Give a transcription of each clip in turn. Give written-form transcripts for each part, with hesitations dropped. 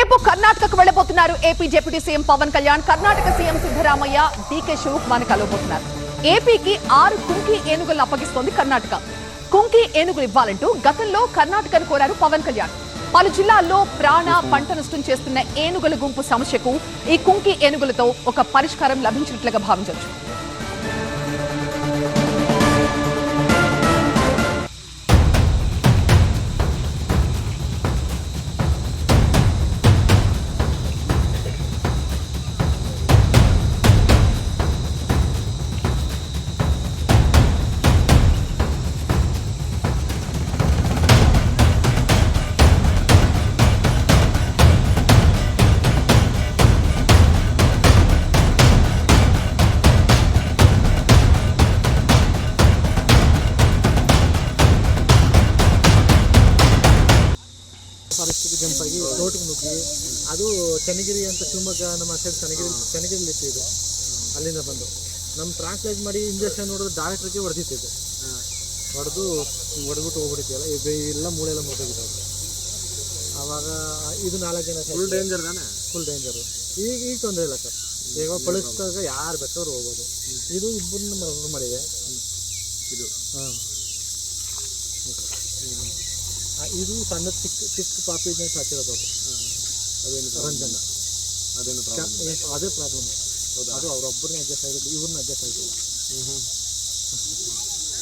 రేపు కర్ణాటకకు వెళ్లబోతున్నారు AP deputy CM Pawan Kalyan. Karnataka CM Siddaramaiah, DK Shivakumar కలవబోతున్నారు. ఏపీకి 6 కుంకి ఏనుగులను అప్పగిస్తోంది కర్ణాటక. కుంకి ఏనుగులు ఇవ్వాలంటూ గతంలో కర్ణాటకను కోరారు పవన్ కళ్యాణ్. పలు జిల్లాల్లో ప్రాణ పంట నష్టం చేస్తున్న ఏనుగుల గుంపు సమస్యకు ఈ కుంకి ఏనుగులతో ఒక పరిష్కారం లభించినట్లుగా భావించవచ్చు. ಪರಿಸ್ಥಿತಿ ಕೆಂಪಾಗಿ ತೋಟಕ್ಕೆ ನುಗ್ಗಿ ಅದು ಚನ್ನಗಿರಿ ಅಂತ ಶಿವಮೊಗ್ಗ ನಮ್ಮ ಸೈಡ್ ಚನ್ನಗಿರಿ ಲಿಸ್ಟ್ ಇದು. ಅಲ್ಲಿಂದ ಬಂದು ನಮ್ಮ ಟ್ರಾನ್ಸ್ಲೇಟ್ ಮಾಡಿ ಇಂಜೆಕ್ಷನ್ ನೋಡಿದ್ರೆ ಡಾಕ್ಟ್ರಿಗೆ ಹೊಡೆದಿತ್ತು. ಹೊಡೆದ್ಬಿಟ್ಟು ಹೋಗ್ಬಿಟ್ಟಿದ್ದೆಲ್ಲ ಎಲ್ಲ ಮೂಳೆ ಎಲ್ಲ ಮುರಿದೋಗಿದ್ದಾವೆ. ಆವಾಗ ಇದು 4 ಜನ ಫುಲ್ ಡೇಂಜರ್ ತಾನೆ, ಫುಲ್ ಡೇಂಜರು. ಈಗ ತೊಂದರೆ ಇಲ್ಲ ಸರ್, ಈಗ ಪಳಿಸಿದಾಗ ಯಾರು ಬೇಕಾದ್ರೂ ಹೋಗ್ಬೋದು. ಇದು ಇಬ್ಬರನ್ನ ಮರಣ ಮಾಡಿದೆ ಇದು. ಇದು ಸಣ್ಣ ಚಿಕ್ಕ ಪಾಪಿ ಸಾಕಿರೋದು. ಅದೇನು ರಂಜನ, ಅದೇ ಪ್ರಾಬ್ಲಮ್. ಅದು ಅವರೊಬ್ಬರನ್ನ ಅಡ್ಜಸ್ಟ್ ಆಗಿರುತ್ತೆ, ಇವ್ರನ್ನ ಅಡ್ಜಸ್ಟ್ ಆಗಿಲ್ಲ.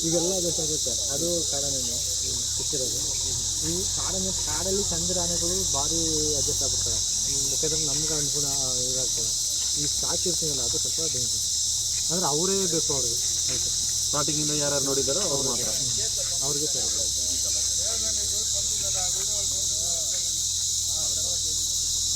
ಇವೆಲ್ಲ ಅಡ್ಜಸ್ಟ್ ಆಗುತ್ತೆ. ಅದು ಕಾಡಾನೆ ಸಿಕ್ಕಿರೋದು. ಈ ಕಾಡಲ್ಲಿ ಚಂದ್ರ ಆನೆಗಳು ಭಾರಿ ಅಡ್ಜಸ್ಟ್ ಆಗ್ಬಿಡ್ತವೆ. ಯಾಕಂದ್ರೆ ನಮ್ಗೆ ಅನುಗುಣ ಇದಾಗ್ತದೆ. ಈ ಸಾಕಿರ್ತೀವಲ್ಲ ಅದು ಸ್ವಲ್ಪ ಡೇಂಜರ್. ಅಂದರೆ ಅವರೇ ಬೇಕು ಅವ್ರಿಗೆ. ಆಯಿತು, ಸ್ಟಾರ್ಟಿಂಗಿಂದ ಯಾರು ನೋಡಿದಾರೋ ಅವ್ರು ಮಾತ್ರ ಅವ್ರಿಗೆ ಸರಿ.